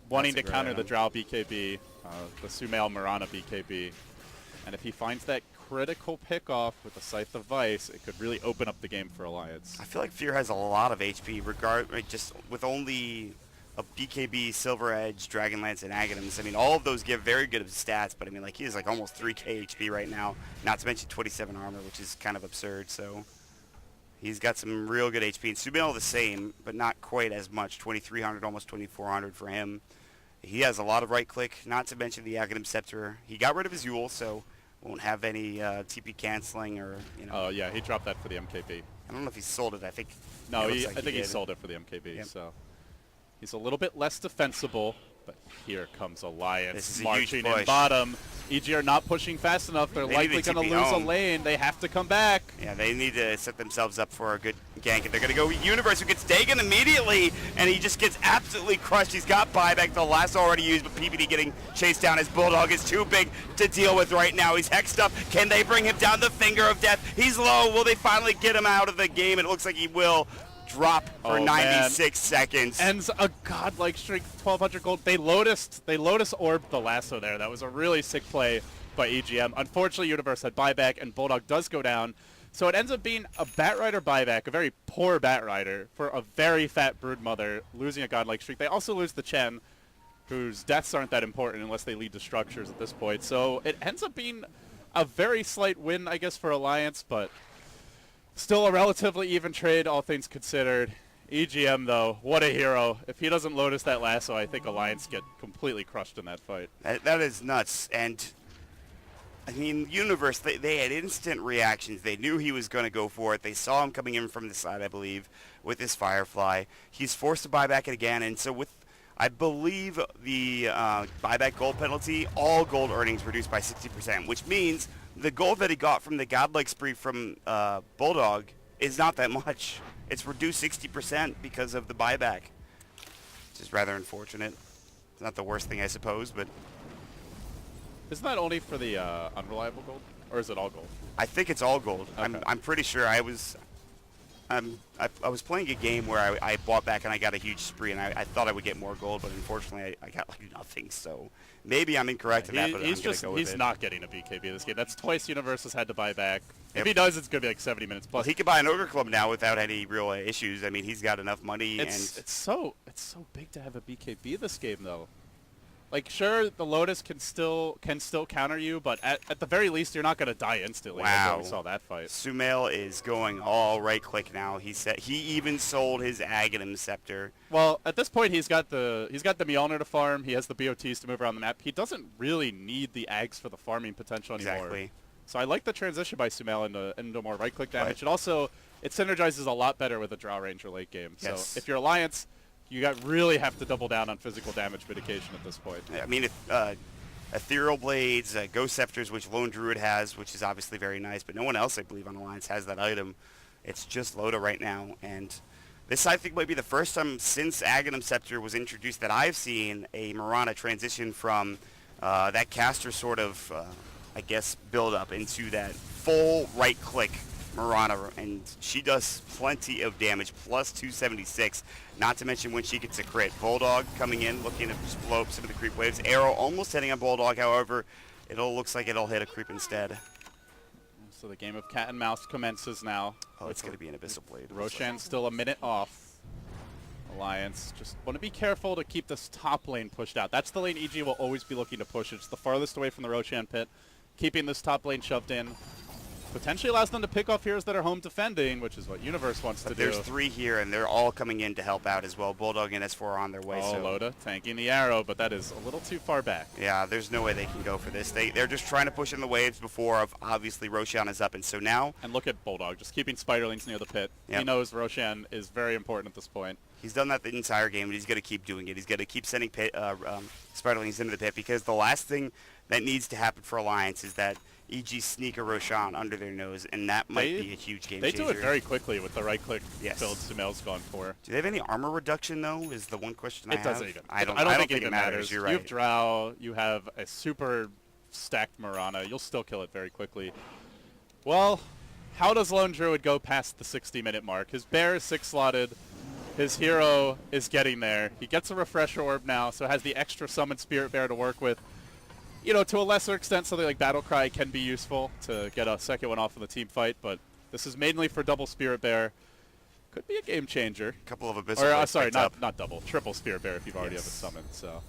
Wanting to counter the Drow BKB, the Sumail Mirana BKB. And if he finds that critical pick-off with the Scythe of Vice, it could really open up the game for Alliance. I feel like Fear has a lot of HP, just with only a BKB, Silver Edge, Dragonlance, and Aghanims. I mean, all of those give very good stats, but I mean, like, he has like almost 3k HP right now, not to mention 27 armor, which is kind of absurd, so... He's got some real good HP. And Sumail the same, but not quite as much. 2,300, almost 2,400 for him. He has a lot of right-click, not to mention the Aghanim Scepter. He got rid of his Yule, so won't have any TP canceling or, you know. Oh, yeah, he dropped that for the MKB. I don't know if he sold it. I think... No, I think he sold it for the MKB, yep. So... He's a little bit less defensible, but here comes Alliance this is a marching huge push. in bottom. EG are not pushing fast enough. They're likely going to lose a lane. They have to come back. Yeah, they need to set themselves up for a good gank. They're going to go Universe, who gets Dagon immediately, and he just gets absolutely crushed. He's got buyback, the last already used, but PPD getting chased down. His Bulldog is too big to deal with right now. He's hexed up. Can they bring him down the finger of death? He's low. Will they finally get him out of the game? It looks like he will. Drop for 96 seconds. Ends a godlike streak, 1,200 gold. They Lotus orbed the lasso there. That was a really sick play by EGM. Unfortunately, Universe had buyback, and Bulldog does go down. So it ends up being a Batrider buyback, a very poor Batrider, for a very fat Broodmother, losing a godlike streak. They also lose the Chen, whose deaths aren't that important unless they lead to structures at this point. So it ends up being a very slight win, I guess, for Alliance, but... Still a relatively even trade, all things considered. EGM, though, what a hero. If he doesn't Lotus that lasso, I think Alliance get completely crushed in that fight. That is nuts. And, I mean, Universe, they had instant reactions. They knew he was going to go for it. They saw him coming in from the side, I believe, with his Firefly. He's forced to buy back it again. And so with, I believe, the buyback gold penalty, all gold earnings reduced by 60%, which means... The gold that he got from the godlike spree from Bulldog is not that much. It's reduced 60% because of the buyback, which is rather unfortunate. It's not the worst thing, I suppose, but... Isn't that only for the unreliable gold? Or is it all gold? I think it's all gold. Okay. I'm pretty sure. I was playing a game where I bought back and I got a huge spree, and I thought I would get more gold, but unfortunately I got like nothing, so... Maybe I'm incorrect in that, but I'm going to go with it. He's not getting a BKB this game. That's twice Universe has had to buy back. Yep. If he does, it's going to be like 70 minutes plus. Well, he could buy an Ogre Club now without any real issues. I mean, he's got enough money. It's so big to have a BKB this game, though. Like, sure, the Lotus can still counter you, but at the very least, you're not going to die instantly. Wow. We saw that fight. Sumail is going all right-click now. He even sold his Aghanim Scepter. Well, at this point, he's got the Mjolnir to farm. He has the BOTs to move around the map. He doesn't really need the Ags for the farming potential anymore. Exactly. So I like the transition by Sumail into more right-click damage. And also, it synergizes a lot better with a Drow Ranger late game. Yes. So if you're Alliance... You really have to double down on physical damage mitigation at this point. I mean, Ethereal Blades, Ghost Scepters, which Lone Druid has, which is obviously very nice, but no one else, I believe, on Alliance has that item. It's just Loda right now, and this, I think, might be the first time since Aghanim Scepter was introduced that I've seen a Mirana transition from that caster sort of, I guess, build-up into that full right-click Mirana, and she does plenty of damage, plus 276, not to mention when she gets a crit. Bulldog coming in, looking to just blow up some of the creep waves. Arrow almost hitting on Bulldog, however, it looks like it'll hit a creep instead. So the game of cat and mouse commences now. Oh, it's going to be an Abyssal Blade. Roshan's still a minute off. Alliance just want to be careful to keep this top lane pushed out. That's the lane EG will always be looking to push. It's the farthest away from the Roshan pit. Keeping this top lane shoved in. Potentially allows them to pick off heroes that are home defending, which is what Universe wants to do. There's 3 here, and they're all coming in to help out as well. Bulldog and S4 are on their way. Oh, so. Loda tanking the arrow, but that is a little too far back. Yeah, there's no way they can go for this. They're just trying to push in the waves before, obviously, Roshan is up, and so now... And look at Bulldog, just keeping Spiderlings near the pit. Yep. He knows Roshan is very important at this point. He's done that the entire game, and he's going to keep doing it. He's going to keep sending Spiderlings into the pit, because the last thing that needs to happen for Alliance is that EG sneak a Roshan under their nose, and that might be a huge game changer. They do it very quickly with the right-click Yes. build Sumail's gone for. Do they have any armor reduction, though, is the one question I have. It doesn't even. I don't think it matters. You're right. You have Drow, you have a super stacked Mirana. You'll still kill it very quickly. Well, how does Lone Druid go past the 60-minute mark? His bear is 6-slotted. His hero is getting there. He gets a refresher orb now, so has the extra summoned Spirit Bear to work with. You know, to a lesser extent, something like Battlecry can be useful to get a second one off in the team fight, but this is mainly for double Spirit Bear. Could be a game changer. A couple of Abyssal Blades sorry, picked up. not double. Triple Spirit Bear if you've already have it summoned, so.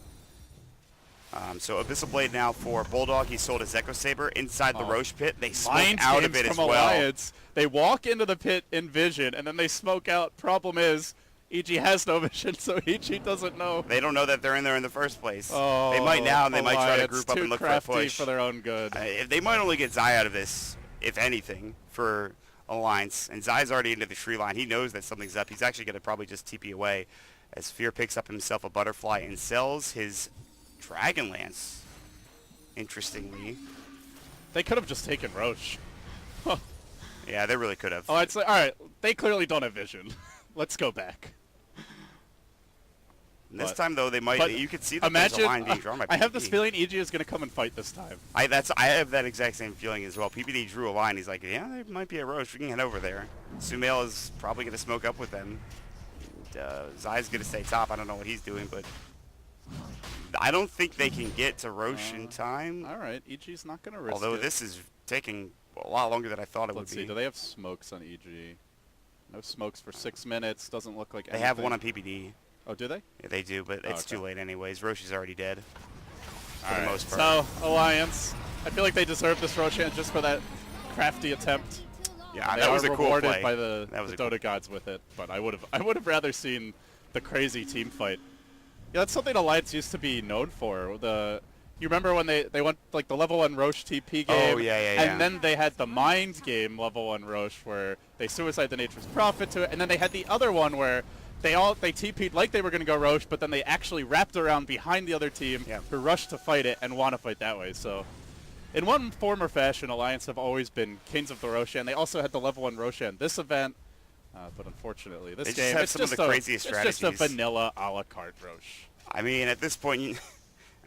So Abyssal Blade now for Bulldog. He sold his Echo Saber inside the Roche pit. They smoke Mind out of games it as from well. Alliance. They walk into the pit in vision, and then they smoke out. Problem is, EG has no vision, so EG doesn't know. They don't know that they're in there in the first place. Oh, they might now, and they might try to Alliance, group up too and look for a crafty push. for their own good. If they might only get Zai out of this, if anything, for Alliance. And Zai's already into the tree line. He knows that something's up. He's actually going to probably just TP away as Fear picks up himself a Butterfly and sells his Dragonlance. Interestingly. They could have just taken Roche. Yeah, they really could have. Oh, I'd say, all right, they clearly don't have vision. Let's go back. This time, though, they might. You could see that imagine, there's a line being drawn by PPD. I have this feeling EG is going to come and fight this time. I have that exact same feeling as well. PPD drew a line. He's like, yeah, there might be a Roche. We can head over there. Sumail is probably going to smoke up with them. Zai's going to stay top. I don't know what he's doing, but I don't think they can get to Roche in time. All right, EG's not going to risk Although it. this is taking a lot longer than I thought it Let's would see, be. do they have smokes on EG? No smokes for 6 minutes. Doesn't look like They anything. have one on PPD. Oh, do they? Yeah, they do, but it's too late anyways. Roche is already dead. For the most part. So, Alliance. I feel like they deserve this Roshan just for that crafty attempt. Yeah, They that are was a cool rewarded play. by the That was a Dota gods with it, but I would have rather seen the crazy team fight. Yeah, that's something Alliance used to be known for. You remember when they went like the level 1 Roche TP game? Oh, yeah. And then they had the Mind game level 1 Roche where they suicide the Nature's Prophet to it, and then they had the other one where they TP'd like they were going to go Roche, but then they actually wrapped around behind the other team who rushed to fight it and want to fight that way. So, in one form or fashion, Alliance have always been kings of the Roshan. They also had the level 1 Roshan this event, but unfortunately, this game it's just the craziest strategies. It's just a vanilla a la carte Roche. I mean, at this point,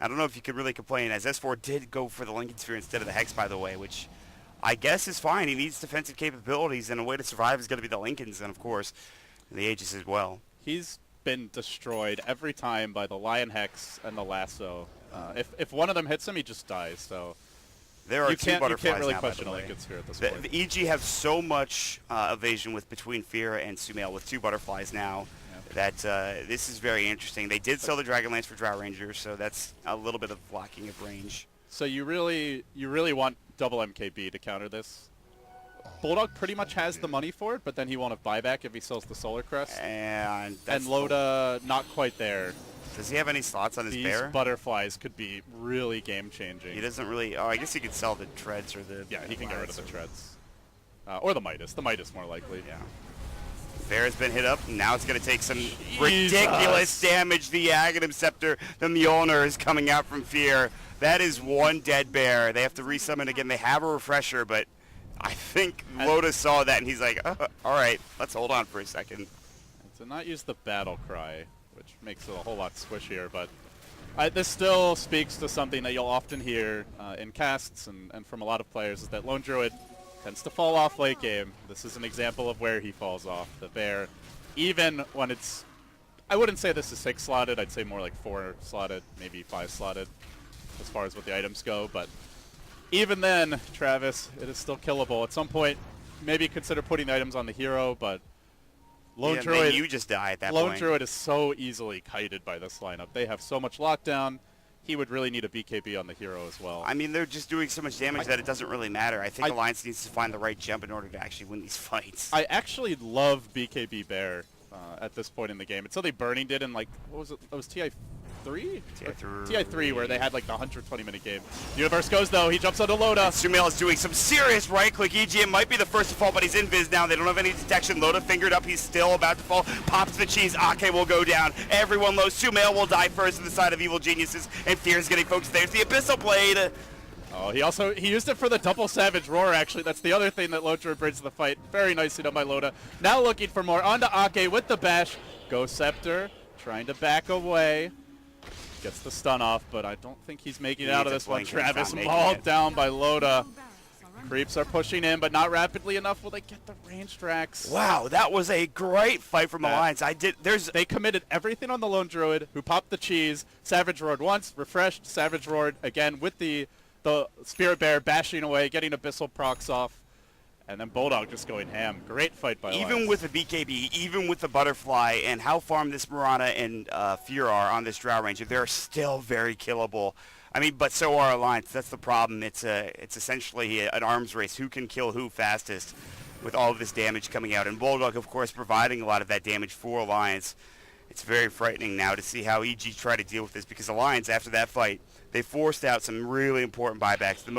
I don't know if you could really complain, as S4 did go for the Lincoln Sphere instead of the Hex, by the way, which I guess is fine. He needs defensive capabilities, and a way to survive is going to be the Lincolns, and of course, the Aegis as well. He's been destroyed every time by the Lion Hex and the Lasso. If one of them hits him, he just dies. So there are two butterflies you can't really now, question by a the way. Lincoln Sphere at this point. The EG have so much evasion between Fear and Sumail with 2 butterflies now that this is very interesting. They did sell the Dragonlance for Drow Ranger, so that's a little bit of lacking of range. So you really want double MKB to counter this? Bulldog pretty much has the money for it, but then he won't have buyback if he sells the Solar Crest. And Loda, not quite there. Does he have any slots on his bear? These butterflies could be really game-changing. He doesn't really... Oh, I guess he could sell the treads or the... Yeah, he can get rid of the treads. Or the Midas. The Midas more likely. Yeah. Bear has been hit up. Now it's going to take some ridiculous damage. The Aghanim Scepter, the Mjolnir is coming out from Fear. That is one dead bear. They have to resummon again. They have a refresher, but I think Loda saw that and he's like, all right, let's hold on for a second. To not use the battle cry, which makes it a whole lot squishier, but this still speaks to something that you'll often hear in casts and from a lot of players, is that Lone Druid tends to fall off late game. This is an example of where he falls off. The bear, even when it's, I wouldn't say this is 6-slotted, I'd say more like 4-slotted, maybe 5-slotted as far as what the items go, but even then, Travis, it is still killable. At some point, maybe consider putting the items on the hero, but Lone Druid, you just die at that Lone point. Druid is so easily kited by this lineup. They have so much lockdown. He would really need a BKB on the hero as well. I mean, they're just doing so much damage that it doesn't really matter. I think Alliance needs to find the right jump in order to actually win these fights. I actually love BKB Bear at this point in the game. It's something Burning did in, like, what was it? It was TI TI3? TI3. TI3, where they had like the 120-minute game. Universe goes, though. He jumps onto Loda. Sumail is doing some serious right-click. EGM might be the first to fall, but he's in Viz now. They don't have any detection. Loda fingered up. He's still about to fall. Pops the cheese. Ake will go down. Everyone low. Sumail will die first to the side of Evil Geniuses, and Fear's getting focused. There's the Abyssal Blade. Oh, he used it for the double Savage Roar, actually. That's the other thing that Lodra brings to the fight. Very nicely done by Loda. Now looking for more. Onto Ake with the bash. Ghost Scepter trying to back away. Gets the stun off, but I don't think he's making it out of this one. Travis mauled down by Loda. Creeps are pushing in, but not rapidly enough. Will they get the range tracks? Wow, that was a great fight from Alliance. They committed everything on the lone druid, who popped the cheese. Savage roared once, refreshed. Savage roared again with the Spirit Bear bashing away, getting Abyssal procs off. And then Bulldog just going ham. Great fight by Alliance. Even with the BKB, even with the Butterfly, and how farmed this Mirana and Fear are on this Drow Ranger, they're still very killable. I mean, but so are Alliance. That's the problem. It's essentially an arms race. Who can kill who fastest with all of this damage coming out? And Bulldog, of course, providing a lot of that damage for Alliance. It's very frightening now to see how EG try to deal with this, because Alliance, after that fight, they forced out some really important buybacks. The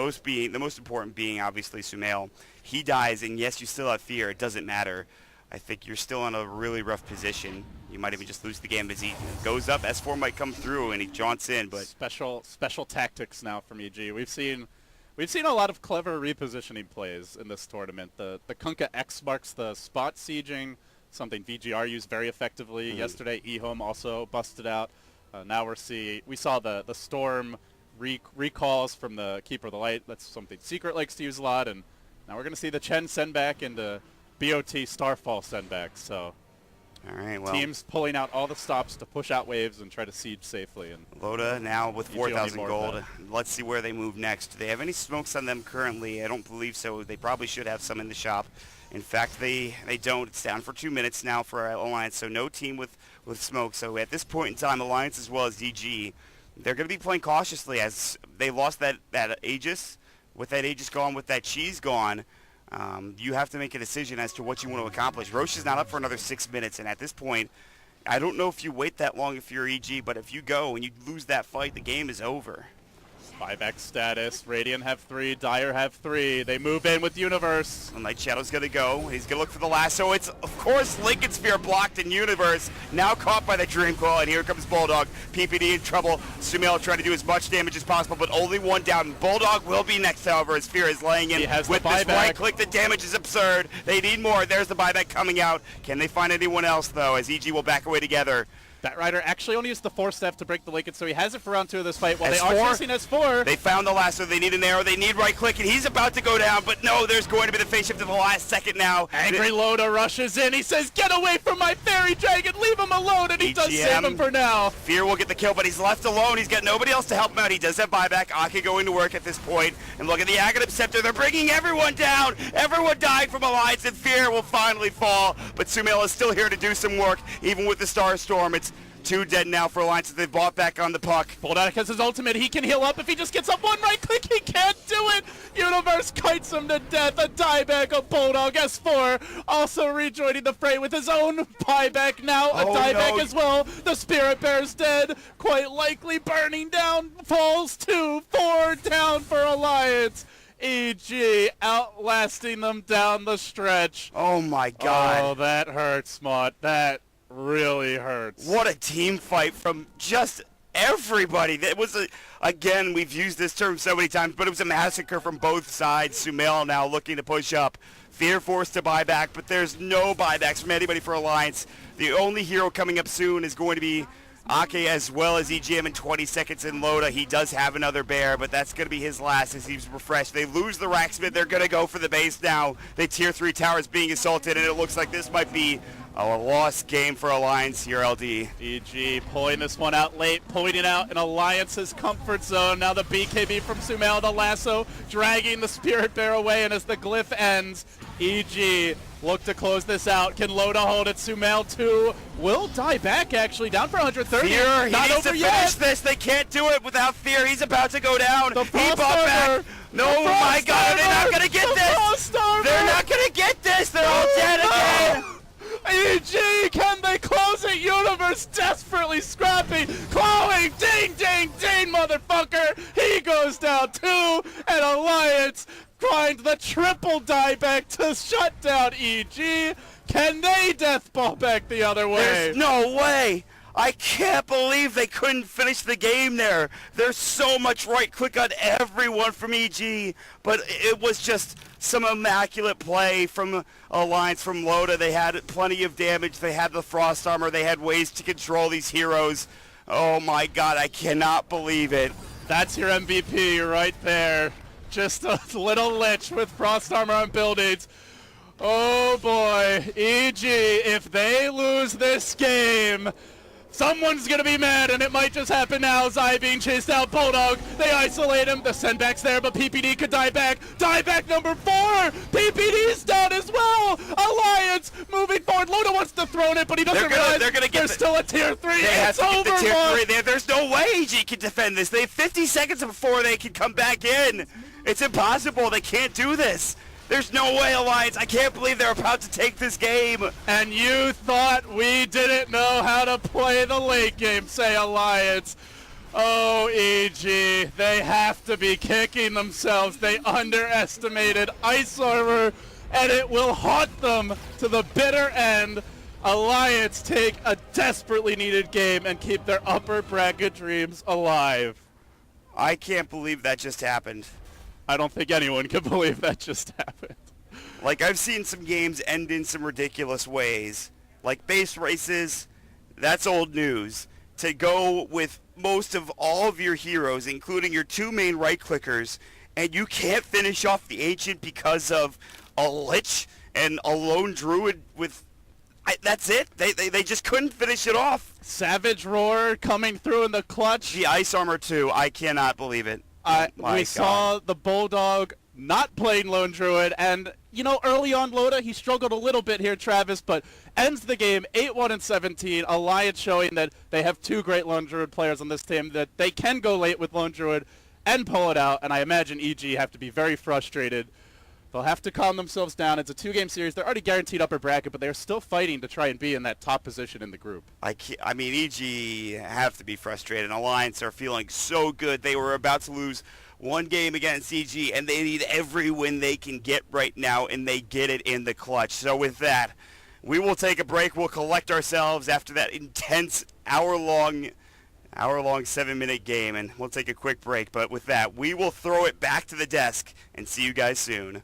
most important being obviously Sumail. He dies, and yes, you still have Fear. It doesn't matter. I think you're still in a really rough position. You might even just lose the game as he goes up. S4 might come through and he jaunts in, but special tactics now from EG. We've seen a lot of clever repositioning plays in this tournament. The Kunkka X marks the spot sieging, something VGR used very effectively yesterday. eHome also busted out. Now we saw the Storm recalls from the Keeper of the Light. That's something Secret likes to use a lot, and now we're going to see the Chen send back into BOT Starfall send back. So all right, well, teams pulling out all the stops to push out waves and try to siege safely. And Loda now with 4,000 gold. Let's see where they move next. Do they have any smokes on them currently? I don't believe so. They probably should have some in the shop. In fact, they don't. It's down for 2 minutes now for Alliance, so no team with smoke. So at this point in time, Alliance as well as EG, they're going to be playing cautiously as they lost that Aegis. With that Aegis gone, with that cheese gone, you have to make a decision as to what you want to accomplish. Roche is not up for another 6 minutes, and at this point, I don't know if you wait that long if you're EG, but if you go and you lose that fight, the game is over. Buyback status. Radiant have 3. Dire have 3. They move in with Universe. Well, Night Shadow's going to go. He's going to look for the lasso. It's, of course, Lincoln Sphere blocked in Universe. Now caught by the Dream Claw, and here comes Bulldog. PPD in trouble. Sumail trying to do as much damage as possible, but only one down. Bulldog will be next, however, as Fear is laying in. He has with the this buyback. right click. The damage is absurd. They need more. There's the buyback coming out. Can they find anyone else, though, as EG will back away together? Batrider actually only used the 4-step to break the Lincoln, so he has it for round 2 of this fight. While S4, they are chasing S4. They found the lasso. They need an arrow. They need right click, and he's about to go down. But no, there's going to be the face shift at the last second now. Angry Loda rushes in. He says, "Get away from my fairy dragon. Leave him alone." And he does save him for now. Fear will get the kill, but he's left alone. He's got nobody else to help him out. He does have buyback. Ake going to work at this point. And look at the Aghanim Scepter. They're bringing everyone down. Everyone dying from Alliance, and Fear will finally fall. But Sumail is still here to do some work, even with the Star Storm. It's 2 dead now for Alliance. They've bought back on the puck. Bulldog has his ultimate. He can heal up if he just gets up one right click. He can't do it. Universe kites him to death. A dieback of Bulldog. S4 also rejoining the fray with his own buyback now. A dieback as well. The Spirit Bear's dead. Quite likely burning down. Falls 2. 4 down for Alliance. EG outlasting them down the stretch. Oh my God. Oh, that hurts, Mott. That really hurts. What a team fight from just everybody. That was again, we've used this term so many times, but it was a massacre from both sides. Sumail now looking to push up. Fear forced to buy back, but there's no buybacks from anybody for Alliance. The only hero coming up soon is going to be Ake as well as EGM in 20 seconds in Loda. He does have another bear, but that's going to be his last as he's refreshed. They lose the Racksmith. They're going to go for the base now. The Tier 3 tower is being assaulted, and it looks like this might be a lost game for Alliance here, LD. EG pulling this one out late, pulling it out in Alliance's comfort zone. Now the BKB from Sumail, the lasso, dragging the Spirit Bear away, and as the glyph ends, EG look to close this out. Can Loda hold it? Sumail 2 will die back, actually, down for 130. Fear, he not needs over to yet. finish this. They can't do it without Fear. He's about to go down. The He Frost bought back. Armor. No, The my Frost God, they're not Armor. going to get The this. Frost Armor. They're not going to get this. They're all dead again. EG, can they close it? Universe desperately scrappy. Clawing, ding, ding, ding, motherfucker. He goes down too, and Alliance find the triple dieback to shut down EG. Can they deathball back the other way? There's no way. I can't believe they couldn't finish the game there. There's so much right click on everyone from EG, but it was just some immaculate play from Alliance, from Loda. They had plenty of damage. They had the Frost Armor. They had ways to control these heroes. Oh my god, I cannot believe it. That's your MVP right there. Just a little lich with Frost Armor on buildings. Oh boy, EG, if they lose this game, someone's gonna be mad, and it might just happen now. Zai being chased out, Bulldog, they isolate him, the sendback's there, but PPD could die back. Die back number 4! PPD's down as well! Alliance moving forward, Loda wants to throw it, but he doesn't realize there's still a tier 3. It's over, the There's no way EG can defend this. They have 50 seconds before they can come back in. It's impossible, they can't do this. There's no way, Alliance. I can't believe they're about to take this game. And you thought we didn't know how to play the late game, say Alliance. Oh, EG, they have to be kicking themselves. They underestimated Ice Armor, and it will haunt them to the bitter end. Alliance take a desperately needed game and keep their upper bracket dreams alive. I can't believe that just happened. I don't think anyone can believe that just happened. Like, I've seen some games end in some ridiculous ways. Like base races, that's old news. To go with most of all of your heroes, including your 2 main right-clickers, and you can't finish off the Ancient because of a Lich and a Lone Druid with... that's it? They just couldn't finish it off. Savage Roar coming through in the clutch. The Ice Armor, too. I cannot believe it. We saw the Bulldog not playing Lone Druid, and, you know, early on Loda, he struggled a little bit here, Travis, but ends the game 8-1 and 17. Alliance showing that they have 2 great Lone Druid players on this team, that they can go late with Lone Druid and pull it out, and I imagine EG have to be very frustrated. They'll have to calm themselves down. It's a 2-game series. They're already guaranteed upper bracket, but they're still fighting to try and be in that top position in the group. I mean, EG have to be frustrated. Alliance are feeling so good. They were about to lose 1 game against EG, and they need every win they can get right now, and they get it in the clutch. So with that, we will take a break. We'll collect ourselves after that intense hour-long 7-minute game, and we'll take a quick break. But with that, we will throw it back to the desk and see you guys soon.